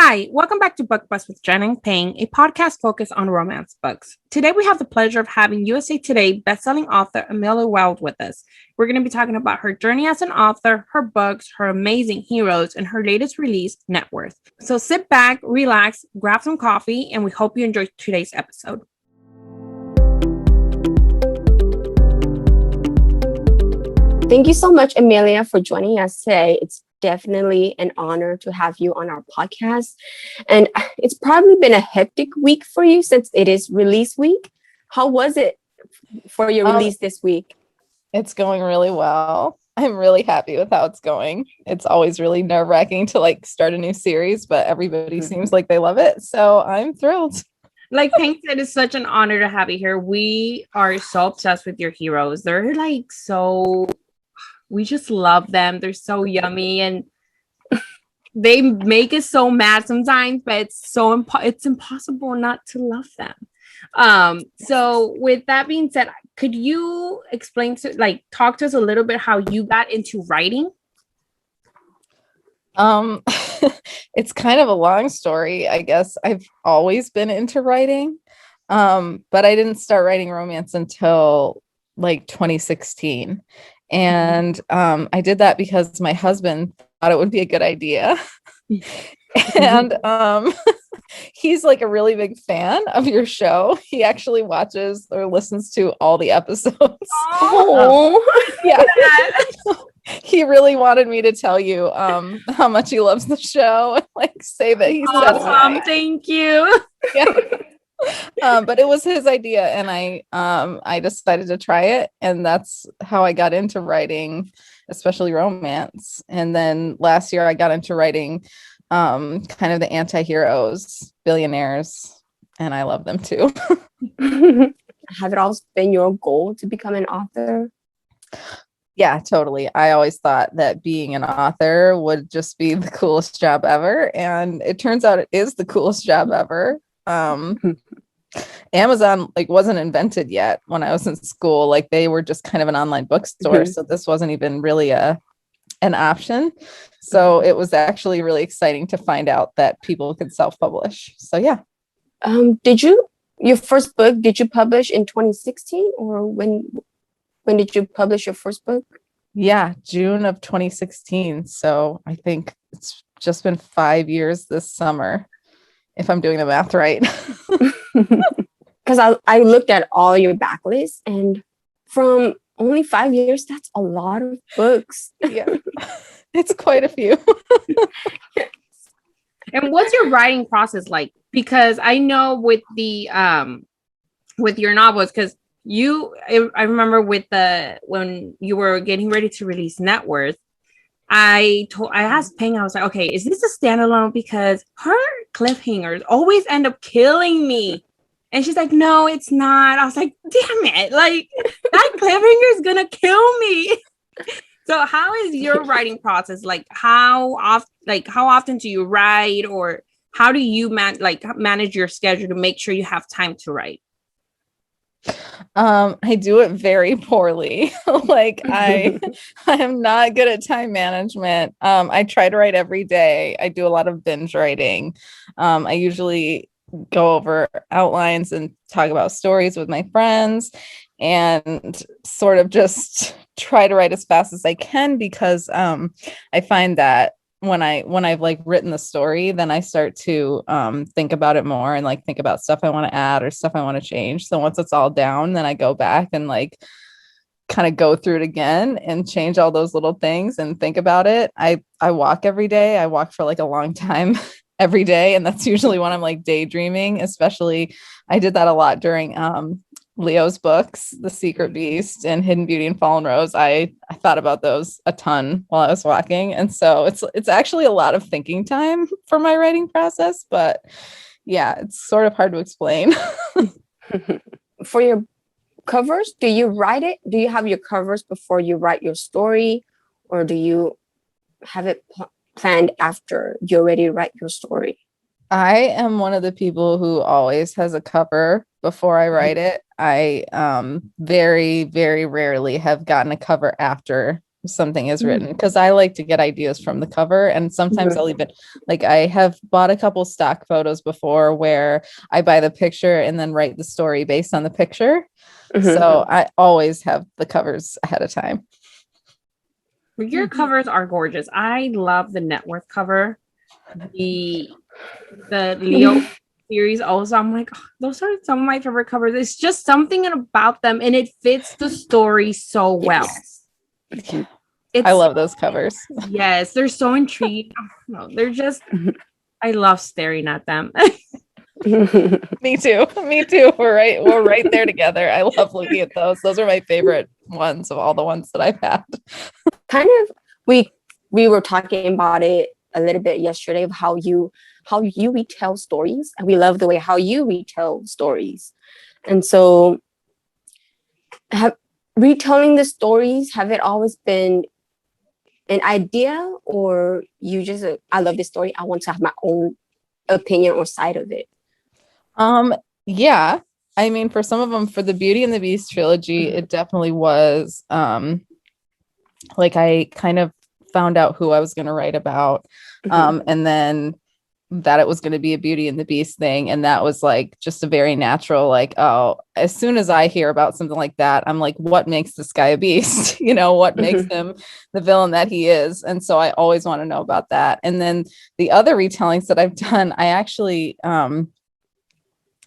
Hi, welcome back to Book Bus with Jen and Payne, a podcast focused on romance books. Today we have the pleasure of having USA Today bestselling author Amelia Wilde with us. We're going to be talking about her journey as an author, her books, her amazing heroes, and her latest release, Net Worth. So sit back, relax, grab some coffee, and we hope you enjoy today's episode. Thank you so much, Amelia, for joining us today. It's definitely an honor to have you on our podcast. And it's probably been a hectic week for you since it is release week. How was it for your release this week? It's going really well. I'm really happy with how it's going. It's always really nerve-wracking to start a new series, but everybody seems like they love it. So I'm thrilled. Like Payne said, it's such an honor to have you here. We are so obsessed with your heroes. They're we just love them. They're so yummy and they make us so mad sometimes, but it's impossible not to love them. So with that being said, could you talk to us a little bit how you got into writing? It's kind of a long story. I guess I've always been into writing. But I didn't start writing romance until 2016. And I did that because my husband thought it would be a good idea. And he's a really big fan of your show. He actually watches or listens to all the episodes. Oh, yeah. He really wanted me to tell you how much he loves the show. Say that he's awesome. Thank you. Yeah. But it was his idea, and I decided to try it, and that's how I got into writing, especially romance. And then last year I got into writing kind of the anti-heroes, billionaires, and I love them too. Have it always been your goal to become an author? Yeah, totally. I always thought that being an author would just be the coolest job ever, and it turns out it is the coolest job ever. Amazon wasn't invented yet when I was in school. They were just kind of an online bookstore. So this wasn't even really an option. So it was actually really exciting to find out that people could self-publish. So yeah. Your first book, did you publish in 2016 or when did you publish your first book? Yeah, June of 2016. So I think it's just been 5 years this summer, if I'm doing the math right. Because I looked at all your backlists, and from only 5 years, that's a lot of books. Yeah, it's quite a few. And what's your writing process like? Because I know with your novels, because I remember when you were getting ready to release Net Worth, I asked Payne, I was like, okay, is this a standalone? Because her cliffhangers always end up killing me. And she's like, no, it's not. I was like, damn it. That cliffhanger is going to kill me. So how is your writing process? How often do you write, or how do you manage your schedule to make sure you have time to write? I do it very poorly. I am not good at time management. I try to write every day. I do a lot of binge writing. I usually go over outlines and talk about stories with my friends, and sort of just try to write as fast as I can, because I find that when I've written the story, then I start to think about it more and think about stuff I want to add or stuff I want to change. So once it's all down, then I go back and kind of go through it again and change all those little things and think about it. I walk every day. I walk for a long time every day, and that's usually when I'm daydreaming. Especially I did that a lot during Leo's books, The Secret Beast and Hidden Beauty and Fallen Rose. I thought about those a ton while I was walking. And so it's actually a lot of thinking time for my writing process, but yeah, it's sort of hard to explain. For your covers, do you write it? Do you have your covers before you write your story, or do you have it planned after you already write your story? I am one of the people who always has a cover before I write it. I very, very rarely have gotten a cover after something is written, because I like to get ideas from the cover, and sometimes I'll even like, I have bought a couple stock photos before where I buy the picture and then write the story based on the picture. So I always have the covers ahead of time. Your covers are gorgeous. I love the net worth cover. The Leo series also, I'm like, oh, those are some of my favorite covers. It's just something about them, and it fits the story so well. I love those covers. Yes, they're so intriguing. No, they're just, I love staring at them. Me too. We're right there together. I love looking at those. Those are my favorite ones of all the ones that I've had. Kind of, we were talking about it a little bit yesterday of how you retell stories, and we love the way how you retell stories. And so retelling the stories, have it always been an idea, or you just I love this story, I want to have my own opinion or side of it? Yeah, I mean, for some of them, for the Beauty and the Beast trilogy, it definitely was like, I kind of found out who I was going to write about, and then that it was going to be a Beauty and the Beast thing, and that was like just a very natural, like, oh, as soon as I hear about something like that, I'm like, what makes this guy a beast? What makes him the villain that he is? And so I always want to know about that. And then the other retellings that I've done, I actually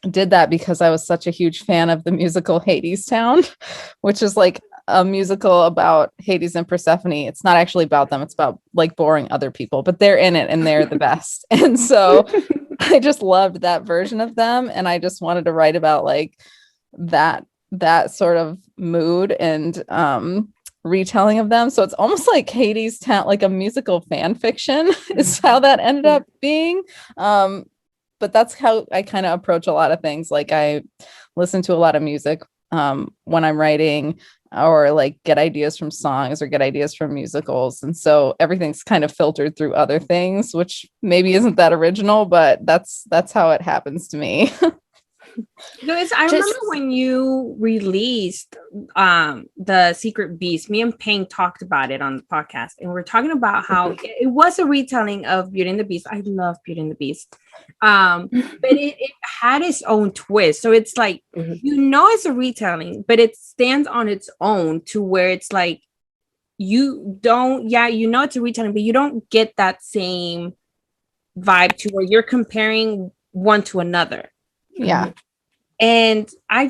did that because I was such a huge fan of the musical Hadestown, which is like a musical about Hades and Persephone. It's not actually about them. It's about like boring other people, but they're in it and they're the best. And so I just loved that version of them. And I just wanted to write about like that sort of mood and retelling of them. So it's almost like Hadestown, like a musical fan fiction is how that ended up being. But that's how I kind of approach a lot of things. Like, I listen to a lot of music when I'm writing, or like get ideas from songs or get ideas from musicals. And so everything's kind of filtered through other things, which maybe isn't that original, but that's how it happens to me. I remember when you released the Secret Beast, me and Payne talked about it on the podcast, and we're talking about how it was a retelling of Beauty and the Beast. I love Beauty and the Beast, but it had its own twist. So it's like, it's a retelling, but it stands on its own, to where it's like, it's a retelling, but you don't get that same vibe to where you're comparing one to another. Yeah. And I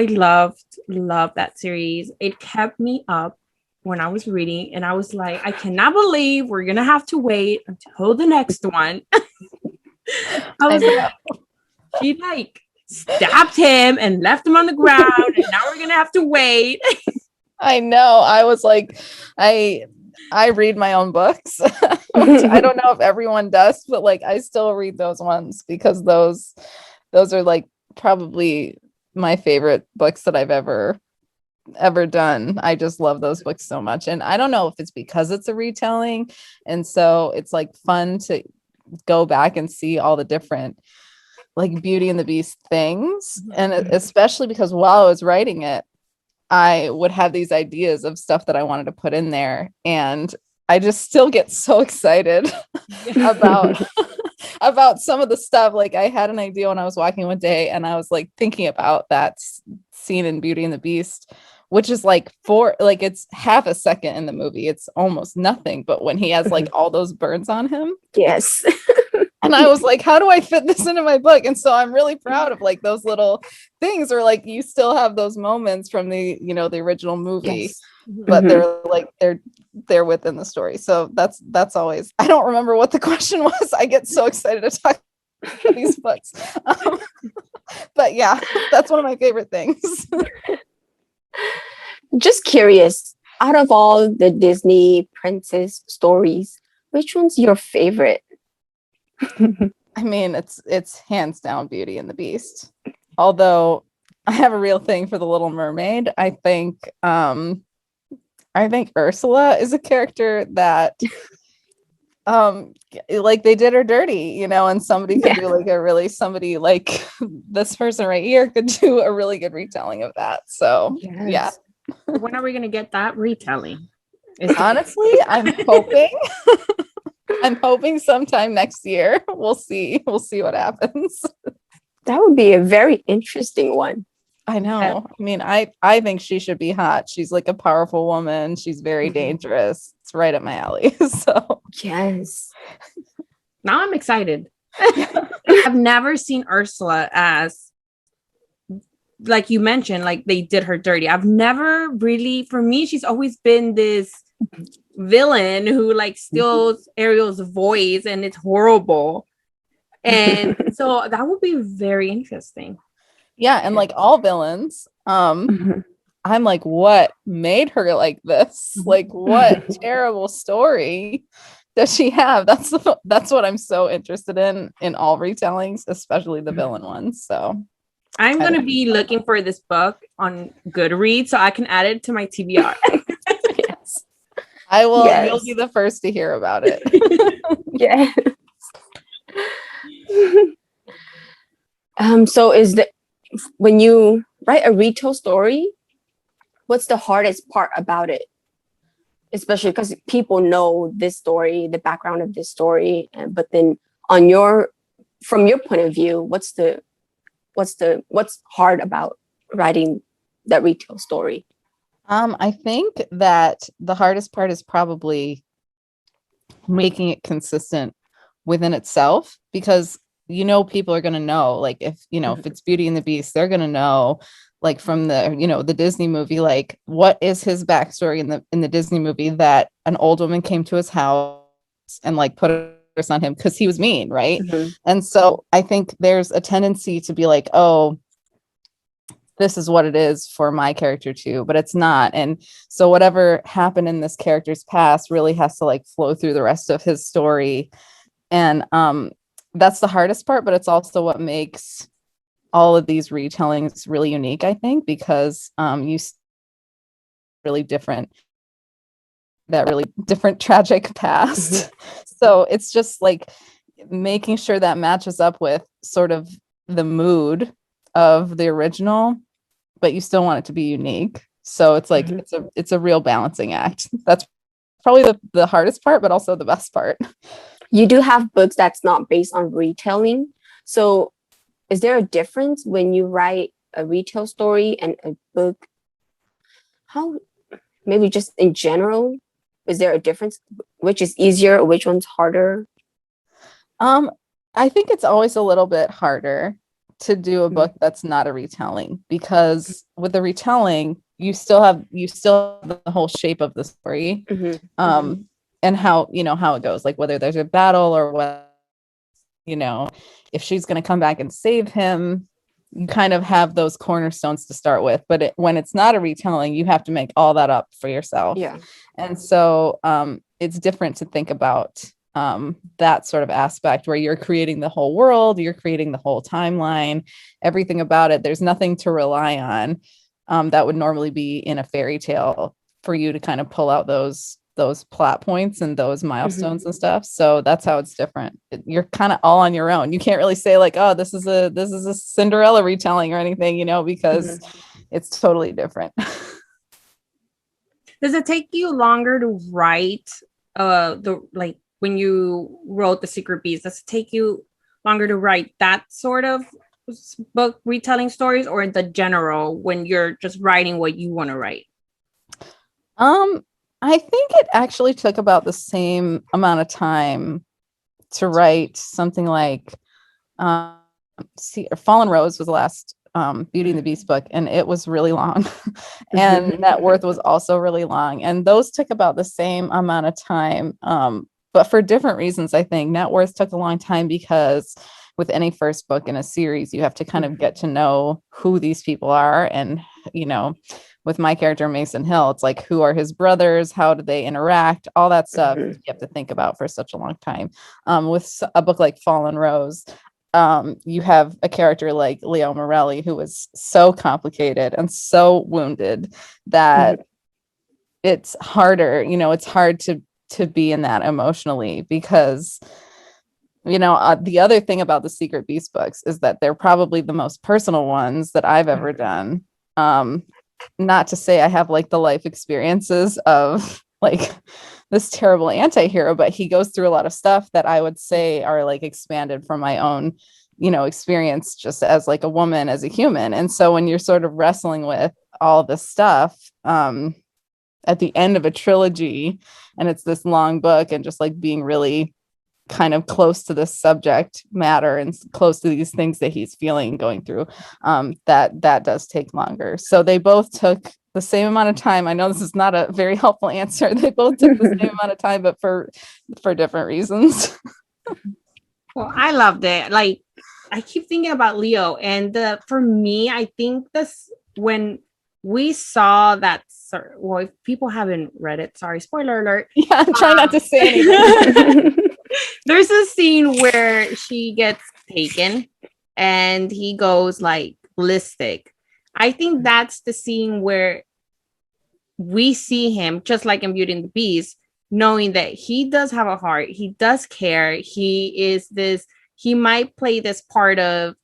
loved that series. It kept me up when I was reading, and I was like, I cannot believe we're gonna have to wait until the next one. I was like, she like stabbed him and left him on the ground, and now we're gonna have to wait. I know. I was like, I read my own books. I don't know if everyone does, but like, I still read those ones because those are like probably my favorite books that I've ever done. I just love those books so much. And I don't know if it's because it's a retelling, and so it's like fun to go back and see all the different like Beauty and the Beast things. And especially because while I was writing it, I would have these ideas of stuff that I wanted to put in there, and I just still get so excited about some of the stuff. Like, I had an idea when I was walking one day, and I was like thinking about that scene in Beauty and the Beast, which is like it's half a second in the movie. It's almost nothing. But when he has like all those burns on him. Yes. And I was like, how do I fit this into my book? And so I'm really proud of like those little things where like you still have those moments from the original movie, but they're within the story. So that's always, I don't remember what the question was. I get so excited to talk about these books. But yeah, that's one of my favorite things. Just curious, out of all the Disney princess stories, which one's your favorite? I mean, it's hands down Beauty and the Beast. Although I have a real thing for the Little Mermaid. I think Ursula is a character that like they did her dirty, and somebody could do like somebody like this person right here could do a really good retelling of that. So yeah. When are we gonna get that retelling? Honestly, I'm hoping I'm hoping sometime next year. We'll see. We'll see what happens. That would be a very interesting one. I know. I mean, I think she should be hot. She's like a powerful woman. She's very dangerous. It's right up my alley. So yes. Now I'm excited. I've never seen Ursula as, like you mentioned, like they did her dirty. I've never really, for me, she's always been this villain who like steals Ariel's voice, and it's horrible. And so that would be very interesting. yeah, and like all villains, I'm like, what made her like this? Like, what terrible story does she have? That's what I'm so interested in all retellings, especially the villain ones. So I'm going to be looking for this book on Goodreads so I can add it to my TBR. Yes. I will. Yes. You'll be the first to hear about it. Yeah. So when you write a retell story, what's the hardest part about it? Especially because people know this story, the background of this story, but then from your point of view, what's hard about writing that retell story? I think that the hardest part is probably making it consistent within itself, because people are going to know, like if it's Beauty and the Beast, they're going to know, like from the the Disney movie, like what is his backstory in the Disney movie, that an old woman came to his house and like put a curse on him because he was mean, right? And so I think there's a tendency to be like, oh, this is what it is for my character too, but it's not. And so whatever happened in this character's past really has to like flow through the rest of his story. And that's the hardest part, but it's also what makes all of these retellings really unique, I think, because you really different tragic past. So it's just like making sure that matches up with sort of the mood of the original, but you still want it to be unique. So it's like it's a real balancing act. That's probably the hardest part, but also the best part. You do have books that's not based on retelling. So is there a difference when you write a retell story and a book? How, maybe just in general, is there a difference? Which is easier or which one's harder? I think it's always a little bit harder to do a book that's not a retelling, because with a retelling, you still have the whole shape of the story, and how it goes, like whether there's a battle or what, if she's going to come back and save him, you kind of have those cornerstones to start with. But when it's not a retelling, you have to make all that up for yourself. Yeah. And so it's different to think about that sort of aspect where you're creating the whole world, you're creating the whole timeline, everything about it. There's nothing to rely on that would normally be in a fairy tale for you to kind of pull out those plot points and those milestones and stuff. So that's how it's different. You're kind of all on your own. You can't really say like, oh, this is a Cinderella retelling or anything, because it's totally different. Does it take you longer to write when you wrote The Secret Beast? Does it take you longer to write that sort of book retelling stories, or in the general when you're just writing what you want to write? I think it actually took about the same amount of time to write something like Fallen Rose was the last Beauty and the Beast book, and it was really long. And Net Worth was also really long, and those took about the same amount of time, but for different reasons. I think Net Worth took a long time because with any first book in a series, you have to kind of get to know who these people are. And with my character Mason Hill, it's like, who are his brothers, how do they interact, all that stuff you have to think about for such a long time. With a book like Fallen Rose, you have a character like Leo Morelli who was so complicated and so wounded that it's harder, it's hard to be in that emotionally, because the other thing about the Secret Beast books is that they're probably the most personal ones that I've ever done. Not to say I have like the life experiences of like this terrible anti-hero, but he goes through a lot of stuff that I would say are like expanded from my own, experience just as like a woman, as a human. And so when you're sort of wrestling with all this stuff, at the end of a trilogy, and it's this long book, and just like being really kind of close to this subject matter and close to these things that he's feeling and going through, that does take longer. So they both took the same amount of time. I know this is not a very helpful answer. They both took the same amount of time, but for different reasons. Well, I loved it. Like, I keep thinking about Leo, and for me, I think this, when we saw that, well, if people haven't read it, sorry, spoiler alert. Yeah, I'm trying not to say anything. There's a scene where she gets taken and he goes like ballistic. I think that's the scene where we see him, just like in Beauty and the Beast, knowing that he does have a heart, he does care, he might play this part of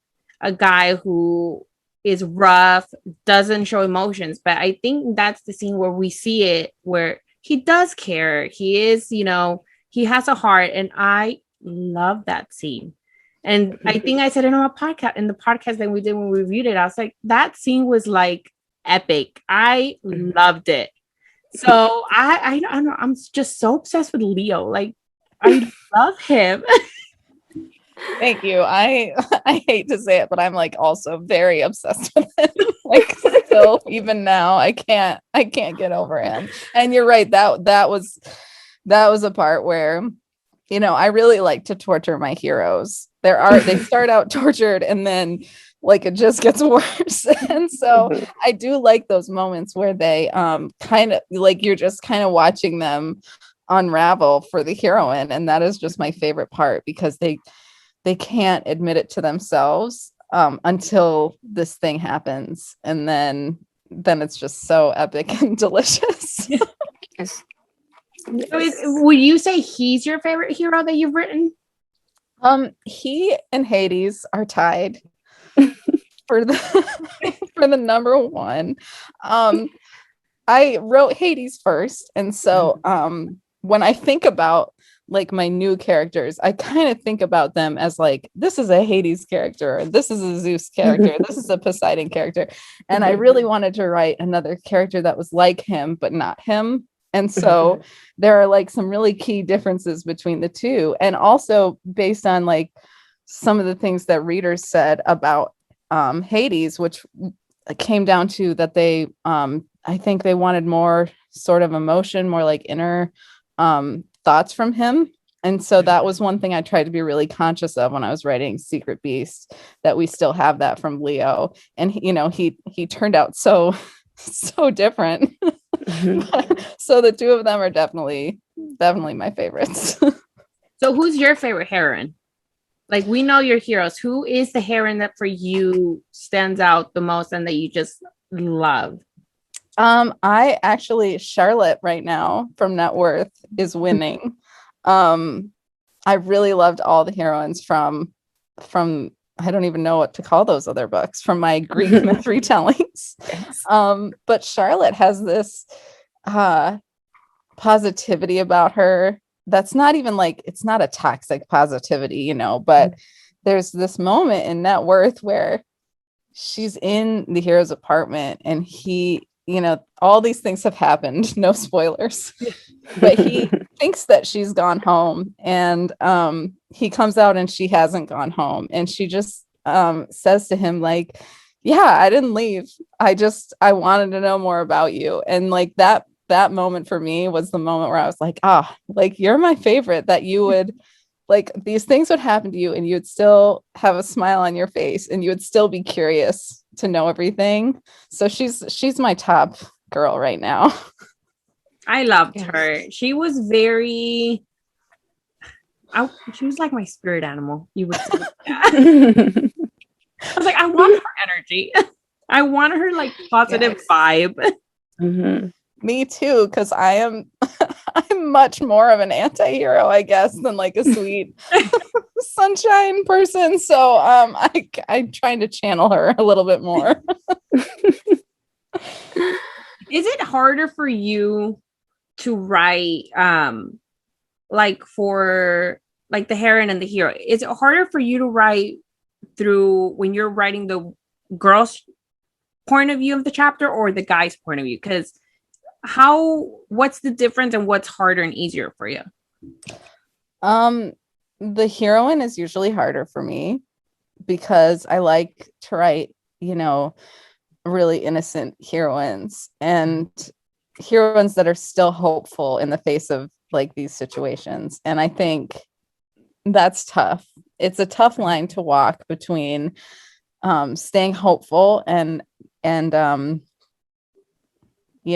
a guy who is rough, doesn't show emotions, but I think that's the scene where we see it, where he does care, he is, he has a heart, and I love that scene. And I think I said it on a podcast, in the podcast that we did when we reviewed it, I was like, that scene was like epic. I loved it. So I don't know, I'm just so obsessed with Leo. Like, I love him. Thank you. I hate to say it, but I'm like also very obsessed with him. Like, still, even now, I can't get over him. And you're right, that was a part where, I really like to torture my heroes. They start out tortured, and then like it just gets worse. And so I do like those moments where they kind of like, you're just kind of watching them unravel for the heroine. And that is just my favorite part, because they can't admit it to themselves until this thing happens. And then it's just so epic and delicious. Yes. So would you say he's your favorite hero that you've written? He and Hades are tied for the number one. I wrote Hades first, and so when I think about like my new characters, I kind of think about them as like, this is a Hades character, this is a Zeus character, this is a Poseidon character, and I really wanted to write another character that was like him but not him. And so there are like some really key differences between the two, and also based on like some of the things that readers said about Hades, which came down to that they I think they wanted more sort of emotion, more like inner thoughts from him. And so that was one thing I tried to be really conscious of when I was writing Secret Beast, that we still have that from Leo. And he turned out so different. So the two of them are definitely my favorites. So who's your favorite heroine? Like, we know your heroes. Who is the heroine that for you stands out the most and that you just love? I actually, Charlotte right now from Net Worth is winning. I really loved all the heroines from I don't even know what to call those other books, from my Greek myth retellings. Yes. But Charlotte has this positivity about her that's not even like, it's not a toxic positivity, but there's this moment in Net Worth where she's in the hero's apartment, and he, all these things have happened, no spoilers, but he thinks that she's gone home, and he comes out and she hasn't gone home, and she just says to him like, yeah, I didn't leave, I wanted to know more about you. And like that moment for me was the moment where I was like, like, you're my favorite, that you would like, these things would happen to you and you'd still have a smile on your face, and you would still be curious to know everything. So she's my top girl right now. I loved her. She was very, she was like my spirit animal, you would say. I was like, I want her energy. I want her like positive vibe. Mm-hmm. Me too, because I'm much more of an anti-hero, I guess, than like a sweet sunshine person. So I'm trying to channel her a little bit more. Is it harder for you to write like for like the heroine and the hero? Is it harder for you to write through when you're writing the girl's point of view of the chapter or the guy's point of view? Because what's the difference and what's harder and easier for you? The heroine is usually harder for me because I like to write, really innocent heroines and heroines that are still hopeful in the face of like these situations. And I think that's tough. It's a tough line to walk between staying hopeful and you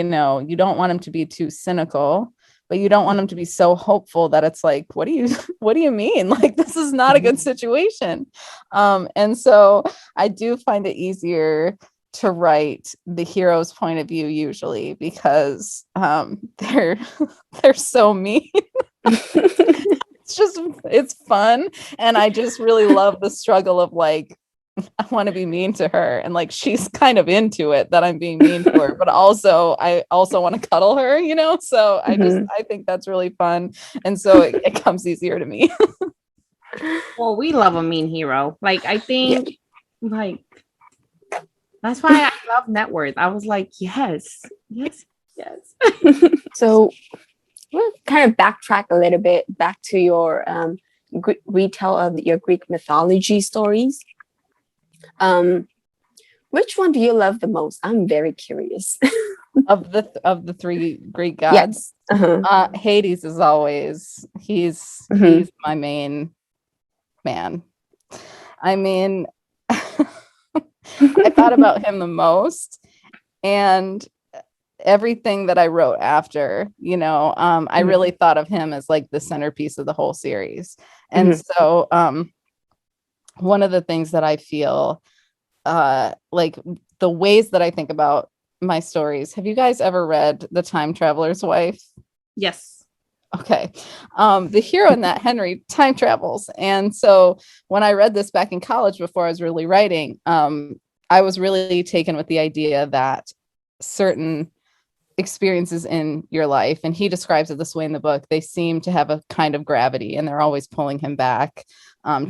don't want him to be too cynical, but you don't want him to be so hopeful that it's like, what do you mean? Like, this is not a good situation. And so I do find it easier to write the hero's point of view usually because they're so mean. It's fun. And I just really love the struggle of like, I want to be mean to her. And like, she's kind of into it that I'm being mean to her, but also, I also want to cuddle her, So I think that's really fun. And so it comes easier to me. Well, we love a mean hero. Like, I think like, that's why I love Net Worth. I was like, yes. So we'll kind of backtrack a little bit back to your retell of your Greek mythology stories. Which one do you love the most? I'm very curious. of the three Greek gods. Yes. Hades is always he's my main man. I mean, I thought about him the most, and everything that I wrote after, I really thought of him as like the centerpiece of the whole series. And so one of the things that I feel like the ways that I think about my stories. Have you guys ever read The Time Traveler's Wife? Yes. Okay. The hero in that, Henry, time travels. And so when I read this back in college before I was really writing, I was really taken with the idea that certain experiences in your life, and he describes it this way in the book, they seem to have a kind of gravity and they're always pulling him back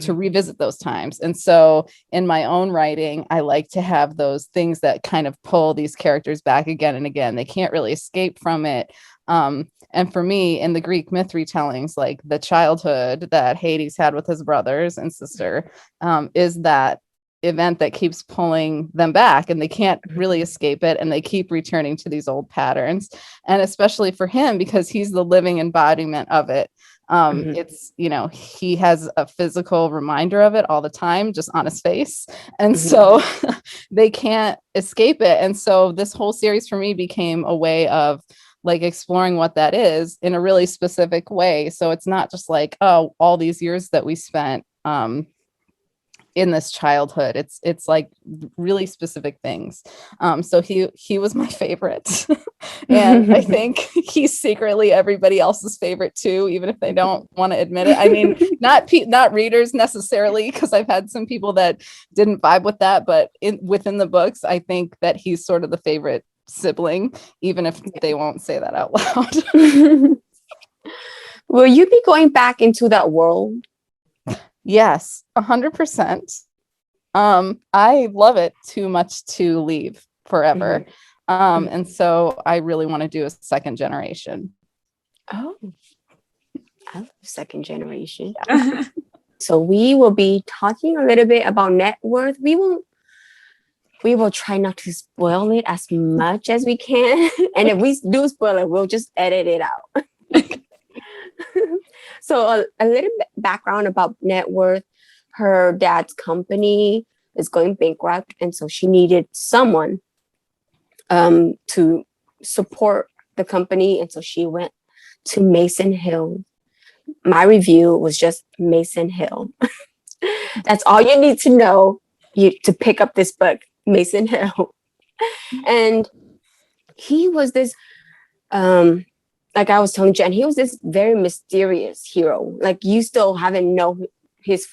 to revisit those times. And so in my own writing, I like to have those things that kind of pull these characters back again and again. They can't really escape from it. And for me, in the Greek myth retellings, like the childhood that Hades had with his brothers and sister is that event that keeps pulling them back, and they can't really escape it, and they keep returning to these old patterns. And especially for him, because he's the living embodiment of it, it's he has a physical reminder of it all the time, just on his face, and so they can't escape it. And so this whole series for me became a way of like exploring what that is in a really specific way. So it's not just like, oh, all these years that we spent in this childhood. It's like really specific things. So he was my favorite. And I think he's secretly everybody else's favorite too, even if they don't want to admit it. I mean, not readers necessarily, because I've had some people that didn't vibe with that, but within the books, I think that he's sort of the favorite sibling, even if they won't say that out loud. Will you be going back into that world? Yes, 100%. I love it too much to leave forever. And so I really want to do a second generation. Oh, I love second generation. So we will be talking a little bit about net worth. We will try not to spoil it as much as we can. And if we do spoil it, we'll just edit it out. So a little bit background about net worth. Her dad's company is going bankrupt, and so she needed someone to support the company, and so she went to Mason Hill. My review was just Mason Hill. That's all you need to know to pick up this book, Mason Hill. And he was this like I was telling Jen, he was this very mysterious hero. Like you still haven't known his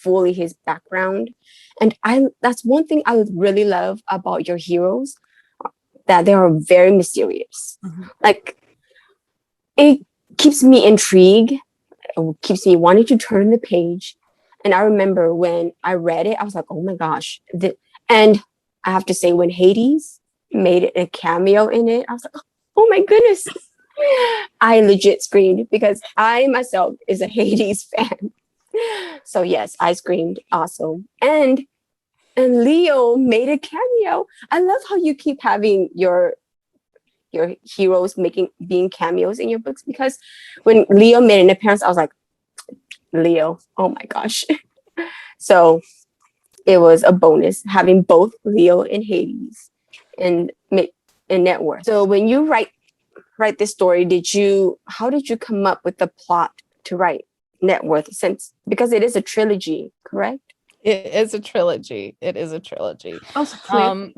background. And that's one thing I really love about your heroes, that they are very mysterious. Like it keeps me intrigued. It keeps me wanting to turn the page. And I remember when I read it, I was like, oh my gosh. And I have to say, when Hades made a cameo in it, I was like, oh my goodness. I legit screamed because I myself is a Hades fan. So yes, I screamed also. And Leo made a cameo. I love how you keep having your heroes being cameos in your books, because when Leo made an appearance, I was like, Leo, oh my gosh. So it was a bonus having both Leo and Hades in Net Worth. So when you write this story, how did you come up with the plot to write Net Worth, because it is a trilogy, correct? It is a trilogy. Also,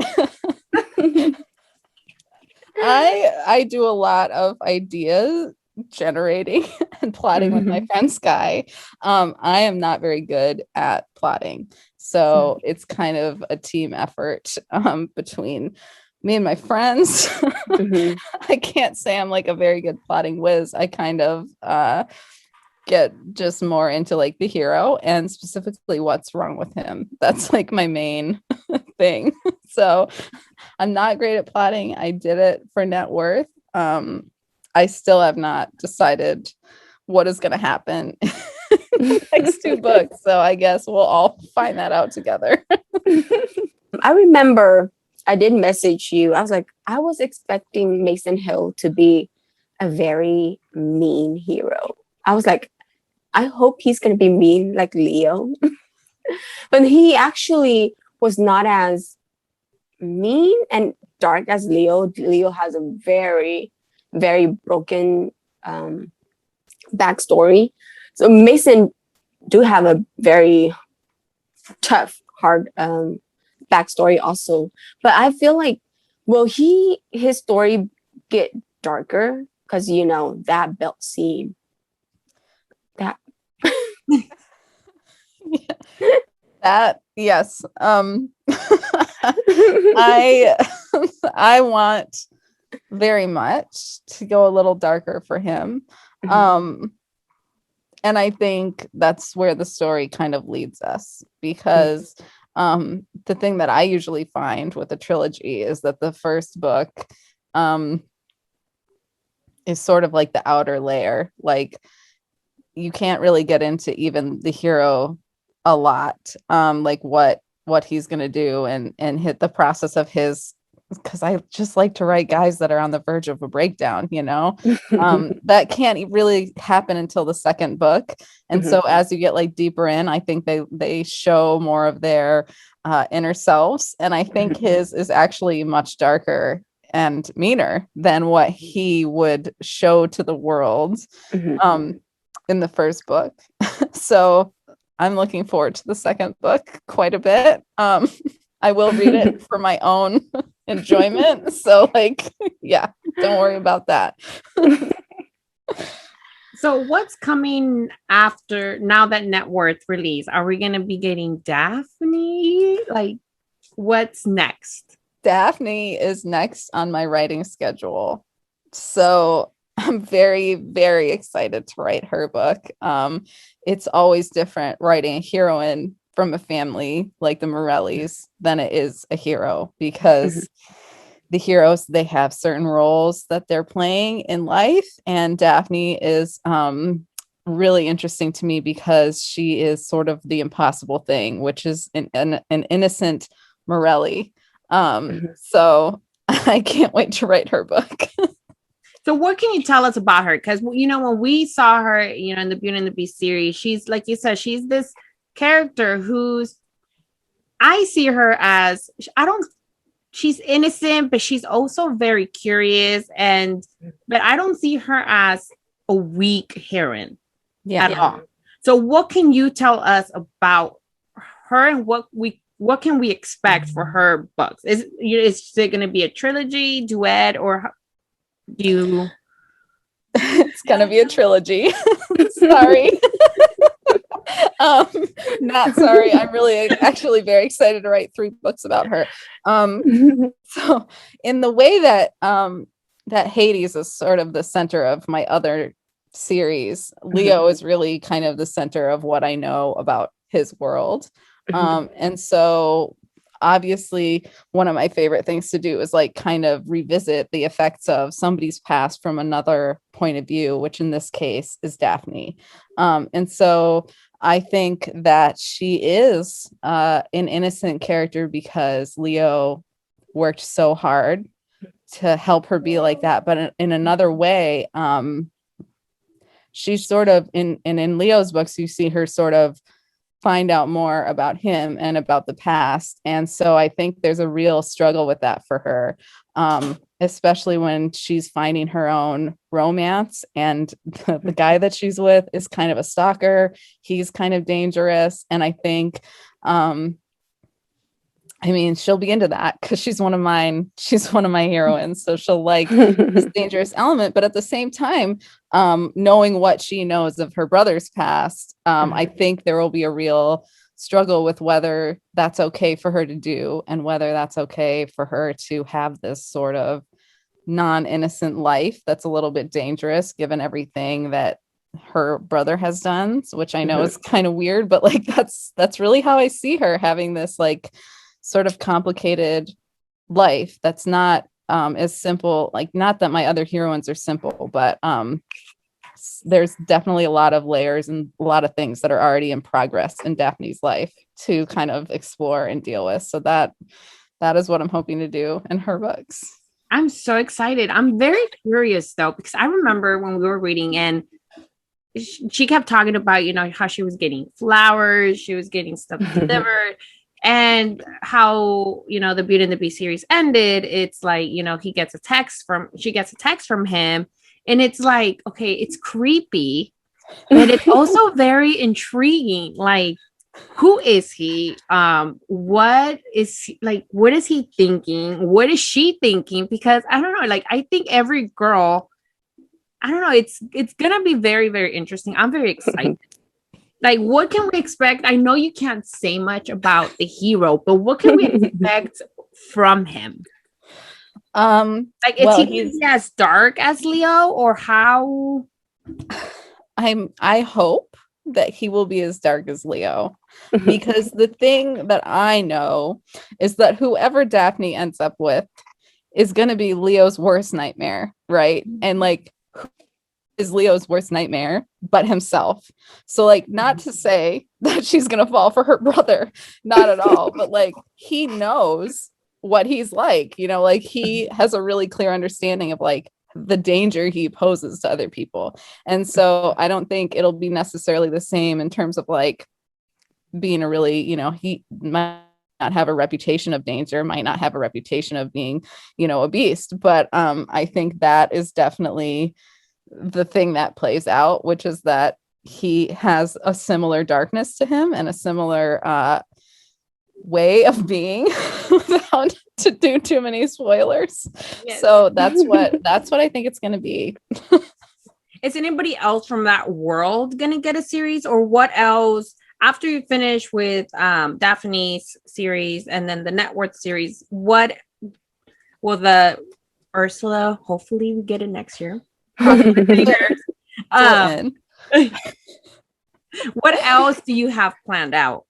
I do a lot of idea generating and plotting with my friend Sky. I am not very good at plotting, so it's kind of a team effort between me and my friends. I can't say I'm like a very good plotting whiz. I kind of get just more into like the hero and specifically what's wrong with him. That's like my main thing. So I'm not great at plotting. I did it for Net Worth. I still have not decided what is going to happen in the next two books. So I guess we'll all find that out together. I remember I did message you. I was like, I was expecting Mason Hill to be a very mean hero. I was like, I hope he's going to be mean like Leo. But he actually was not as mean and dark as Leo. Leo has a very, very broken backstory. So Mason do have a very tough, hard backstory also. But I feel like, will his story get darker? Because, that belt scene. That. That, yes. I want very much to go a little darker for him. And I think that's where the story kind of leads us, because the thing that I usually find with a trilogy is that the first book is sort of like the outer layer. Like, you can't really get into even the hero a lot, like what he's going to do and hit the process of his, because I just like to write guys that are on the verge of a breakdown, that can't really happen until the second book. And so as you get like deeper in, I think they show more of their inner selves. And I think his is actually much darker and meaner than what he would show to the world in the first book. So I'm looking forward to the second book quite a bit. I will read it for my own enjoyment. So yeah, don't worry about that. So what's coming after, now that Net Worth release? Are we going to be getting Daphne? What's next? Daphne is next on my writing schedule. So I'm very, very excited to write her book. It's always different writing a heroine from a family like the Morellis than it is a hero, because the heroes, they have certain roles that they're playing in life. And Daphne is really interesting to me because she is sort of the impossible thing, which is an innocent Morelli. So I can't wait to write her book. So what can you tell us about her? Because, when we saw her, in the Beauty and the Beast series, she's, like you said, she's this character I see her as, she's innocent, but she's also very curious. But I don't see her as a weak heroine at all. So what can you tell us about her, and what can we expect for her books? Is it going to be a trilogy, duet, or do you? It's gonna be a trilogy. Sorry. Not sorry. I'm really actually very excited to write 3 books about her. So in the way that that Hades is sort of the center of my other series. Leo is really kind of the center of what I know about his world. And so obviously one of my favorite things to do is like kind of revisit the effects of somebody's past from another point of view, which in this case is Daphne. And so I think that she is an innocent character because Leo worked so hard to help her be like that. But in another way, she's sort of in Leo's books, you see her sort of find out more about him and about the past. And so I think there's a real struggle with that for her, especially when she's finding her own romance. And the guy that she's with is kind of a stalker. He's kind of dangerous. And I think, I mean, she'll be into that because she's one of mine. She's one of my heroines. So she'll like this dangerous element. But at the same time, knowing what she knows of her brother's past, I think there will be a real struggle with whether that's okay for her to do and whether that's okay for her to have this sort of non-innocent life that's a little bit dangerous given everything that her brother has done, which I know is kind of weird, but like that's really how I see her, having this like sort of complicated life that's not as simple, like not that my other heroines are simple, but there's definitely a lot of layers and a lot of things that are already in progress in Daphne's life to kind of explore and deal with. So that is what I'm hoping to do in her books. I'm so excited. I'm very curious though, because I remember when we were reading and she kept talking about, you know, how she was getting flowers, she was getting stuff delivered. And how, you know, the Beauty and the Beast series ended, it's like, you know, she gets a text from him, and it's like, okay, it's creepy, but it's also very intriguing. Like, who is he? What is he thinking? What is she thinking? Because I don't know, like, I think every girl, I don't know, it's gonna be very, very interesting. I'm very excited. Like, what can we expect? I know you can't say much about the hero, but what can we expect from him? Like, is he as dark as Leo, or how? I hope that he will be as dark as Leo, because the thing that I know is that whoever Daphne ends up with is going to be Leo's worst nightmare, right? And like, is Leo's worst nightmare but himself. So like, not to say that she's gonna fall for her brother, not at all, but like, he knows what he's like, you know, like he has a really clear understanding of like the danger he poses to other people. And so I don't think it'll be necessarily the same in terms of like being a really, you know, he might not have a reputation of danger, might not have a reputation of being, you know, a beast, but I think that is definitely the thing that plays out, which is that he has a similar darkness to him and a similar way of being without to do too many spoilers. Yes. So that's what I think it's going to be. Is anybody else from that world going to get a series, or what else after you finish with Daphne's series and then the Net Worth series? What will the Ursula, hopefully we get it next year. What else do you have planned out?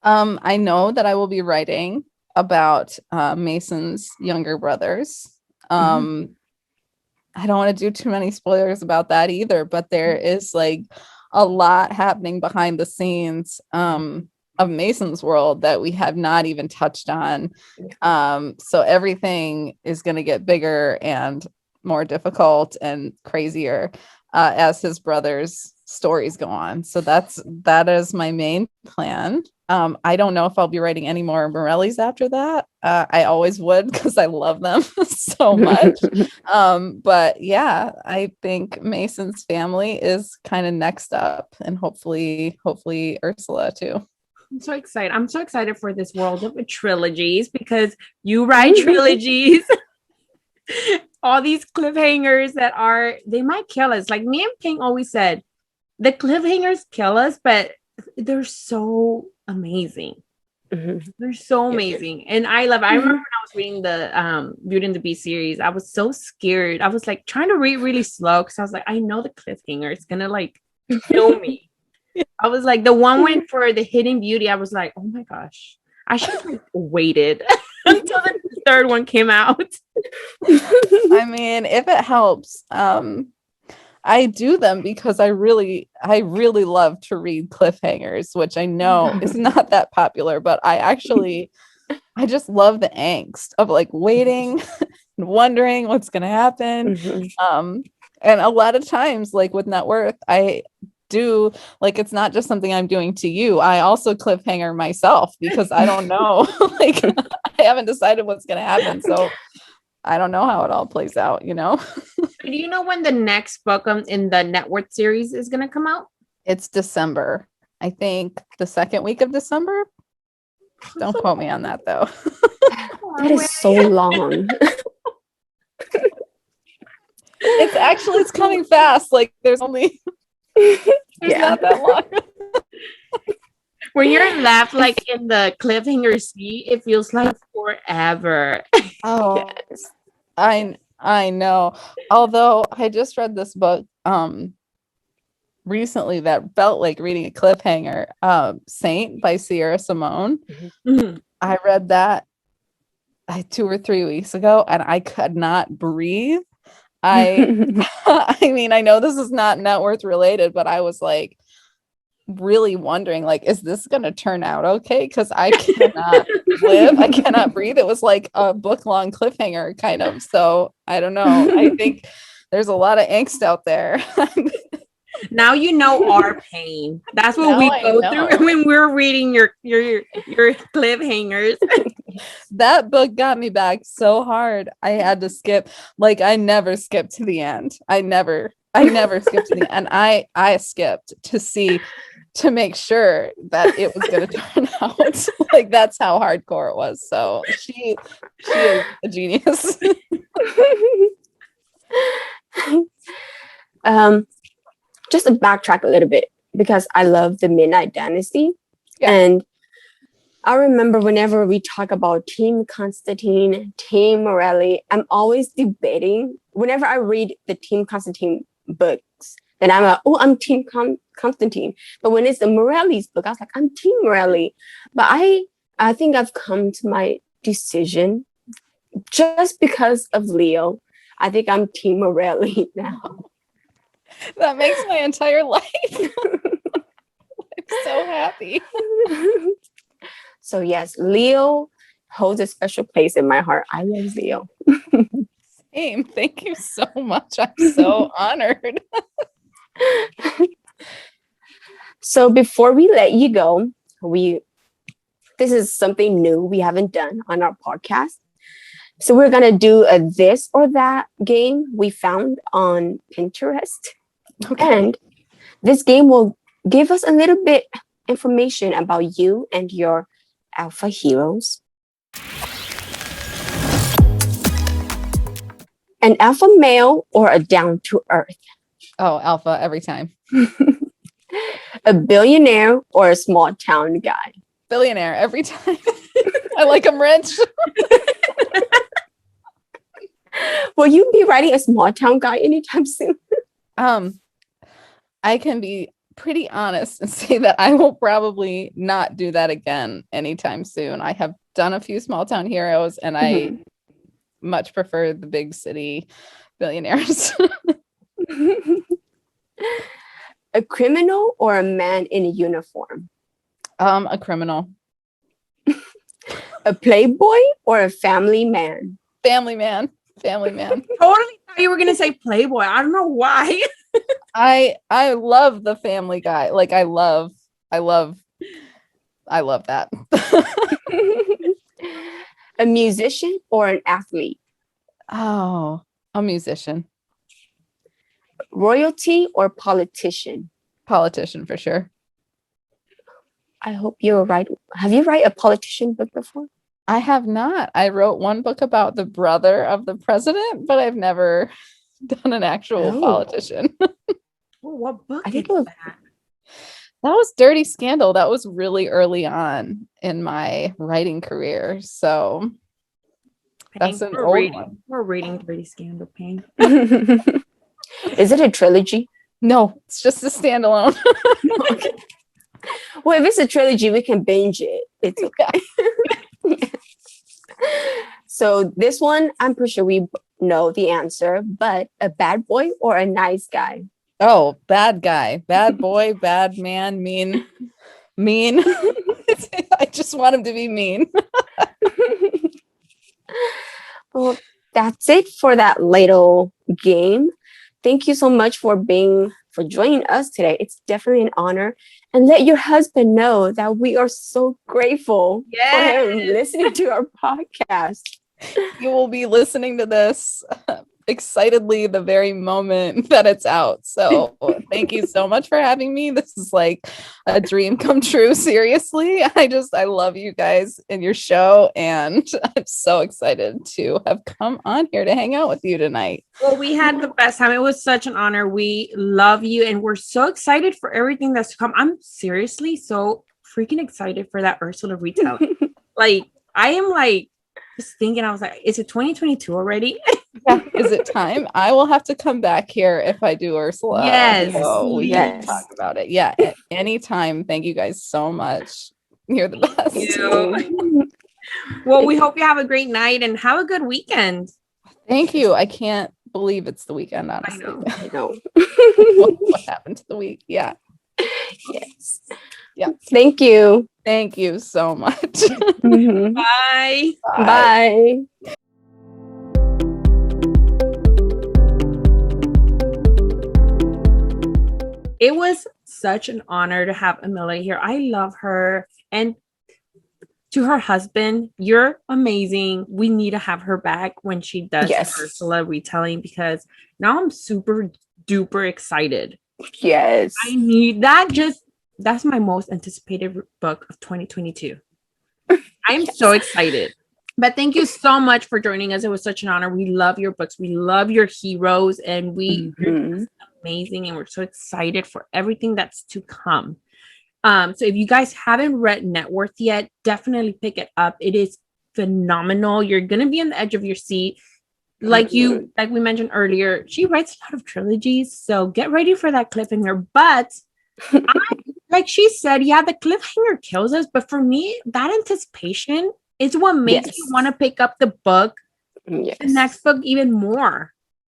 I know that I will be writing about Mason's younger brothers. I don't want to do too many spoilers about that either, but there is like a lot happening behind the scenes of Mason's world that we have not even touched on. So everything is going to get bigger and more difficult and crazier as his brother's stories go on. So that is my main plan. I don't know if I'll be writing any more Morellis after that. I always would because I love them so much. But yeah, I think Mason's family is kind of next up, and hopefully Ursula too. I'm so excited for this world of trilogies, because you write trilogies. All these cliffhangers they might kill us. Like me and Ping always said, the cliffhangers kill us, but they're so amazing. They're so amazing. And I remember when I was reading the Beauty and the Beast series, I was so scared. I was like trying to read really slow because I was like, I know the cliffhanger. It's gonna like kill me. I was like, the one went for the Hidden Beauty. I was like, oh my gosh, I should have waited until the third one came out. I mean, if it helps, I do them because I really love to read cliffhangers, which I know is not that popular, but I just love the angst of like waiting and wondering what's going to happen. And a lot of times, like with Net Worth, I do like, it's not just something I'm doing to you. I also cliffhanger myself because I don't know, like I haven't decided what's going to happen. So I don't know how it all plays out, you know? Do you know when the next book in the Net Worth series is going to come out? It's December. I think the second week of December. Don't quote me on that, though. That is so long. It's coming fast. Like there's not that long. When you're left like in the cliffhanger seat, it feels like forever. Oh, yes. I know. Although I just read this book recently that felt like reading a cliffhanger. Saint by Sierra Simone. I read that 2 or 3 weeks ago and I could not breathe. I mean, I know this is not Net Worth related, but I was like really wondering, like, is this going to turn out okay? Because I cannot live. I cannot breathe. It was like a book-long cliffhanger kind of. So I don't know. I think there's a lot of angst out there. Now you know our pain. That's what we go through when we're reading your cliffhangers. That book got me back so hard. I had to skip. Like I never skipped to the end. I never skipped to the end. And I skipped to make sure that it was going to turn out. Like that's how hardcore it was. So she is a genius. Just to backtrack a little bit, because I love the Midnight Dynasty. Yeah. And I remember whenever we talk about Team Constantine, Team Morelli, I'm always debating. Whenever I read the Team Constantine books, then I'm like, oh, I'm Team Constantine. But when it's the Morelli's book, I was like, I'm Team Morelli. But I think I've come to my decision just because of Leo. I think I'm Team Morelli now. That makes my entire life. I'm so happy. So yes, Leo holds a special place in my heart. I love Leo. Same. Thank you so much. I'm so honored. So before we let you go, this is something new we haven't done on our podcast. So we're going to do a this or that game we found on Pinterest. Okay. And this game will give us a little bit information about you and your alpha heroes. An alpha male or a down to earth? Oh, alpha every time. A billionaire or a small town guy? Billionaire every time. I like him rich. Will you be writing a small town guy anytime soon? I can be pretty honest and say that I will probably not do that again anytime soon. I have done a few small town heroes and I much prefer the big city billionaires. A criminal or a man in a uniform? A criminal. A playboy or a family man? Family man. Totally thought you were gonna say playboy. I don't know why. I love the family guy. Like I love that. A musician or an athlete? Oh, a musician. Royalty or politician? Politician for sure. I hope you're right. Have you read a politician book before? I have not. I wrote one book about the brother of the president, but I've never done an actual politician. What book I think is that? That was Dirty Scandal. That was really early on in my writing career. So that's an old one. We're reading Dirty Scandal, Pain. Is it a trilogy? No, it's just a standalone. Okay. Well, if it's a trilogy, we can binge it. It's okay. Yeah. So this one, I'm pretty sure we know the answer, but a bad boy or a nice guy? Oh, bad guy, bad boy, bad man, mean. I just want him to be mean. Well, that's it for that little game. Thank you so much for joining us today. It's definitely an honor. And let your husband know that we are so grateful for him listening to our podcast. You will be listening to this excitedly the very moment that it's out. So thank you so much for having me. This is like a dream come true. Seriously. I love you guys and your show. And I'm so excited to have come on here to hang out with you tonight. Well, we had the best time. It was such an honor. We love you and we're so excited for everything that's to come. I'm seriously so freaking excited for that Ursula retelling. Like, I am like just thinking, I was like, is it 2022 already? Yeah. Is it time? I will have to come back here if I do Ursula. Yes. So we can talk about it. Yeah. At any time. Thank you guys so much. You're the best. Well, we hope you have a great night and have a good weekend. Thank you. I can't believe it's the weekend, honestly. I know. What happened to the week? Yeah. Yes. Yeah. Thank you. Thank you so much. Mm-hmm. Bye. Bye. It was such an honor to have Amelia here. I love her. And to her husband, you're amazing. We need to have her back when she does Ursula retelling because now I'm super duper excited. Yes. I need that. That's my most anticipated book of 2022. I'm so excited. But thank you so much for joining us. It was such an honor. We love your books. We love your heroes and amazing. And we're so excited for everything that's to come. So if you guys haven't read Net Worth yet, definitely pick it up. It is phenomenal. You're going to be on the edge of your seat. Like we mentioned earlier, she writes a lot of trilogies. So get ready for that cliffhanger. But like she said, yeah, the cliffhanger kills us. But for me, that anticipation is what makes you want to pick up the book, the next book even more.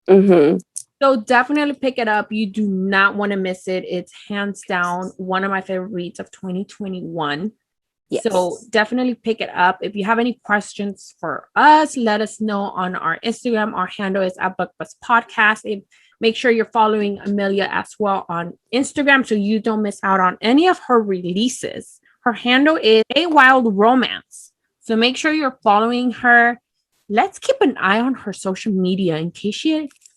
Mm-hmm. So definitely pick it up. You do not want to miss it. It's hands down one of my favorite reads of 2021. Yes. So definitely pick it up. If you have any questions for us, let us know on our Instagram. Our handle is @BookBuzzPodcast. Make sure you're following Amelia as well on Instagram so you don't miss out on any of her releases. Her handle is A Wild Romance. So make sure you're following her. Let's keep an eye on her social media in case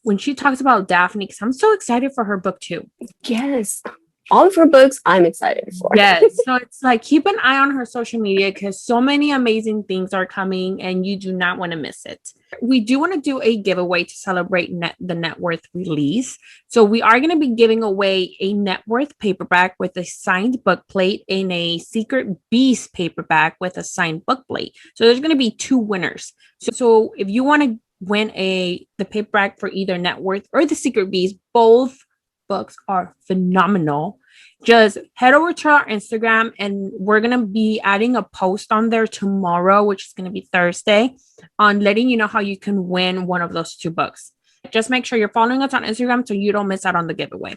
when she talks about Daphne, because I'm so excited for her book too. Yes. All of her books I'm excited for. Yes. So it's like keep an eye on her social media because so many amazing things are coming and you do not want to miss it. We do want to do a giveaway to celebrate the Net Worth release. So we are going to be giving away a Net Worth paperback with a signed book plate and a Secret Beast paperback with a signed book plate. So there's going to be 2 winners. So if you want to win the paperback for either Net Worth or the Secret Beast, both books are phenomenal. Just head over to our Instagram and we're going to be adding a post on there tomorrow, which is going to be Thursday, on letting you know how you can win one of those 2 books. Just make sure you're following us on Instagram so you don't miss out on the giveaway.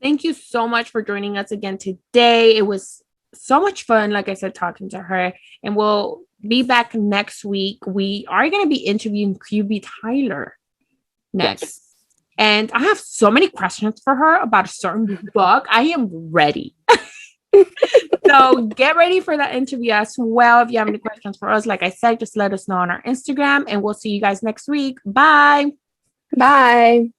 Thank you so much for joining us again today. It was so much fun, like I said, talking to her, and we'll be back next week. We are going to be interviewing QB Tyler next. Yes. And I have so many questions for her about a certain book. I am ready. So get ready for that interview as well. If you have any questions for us, like I said, just let us know on our Instagram and we'll see you guys next week. Bye. Bye.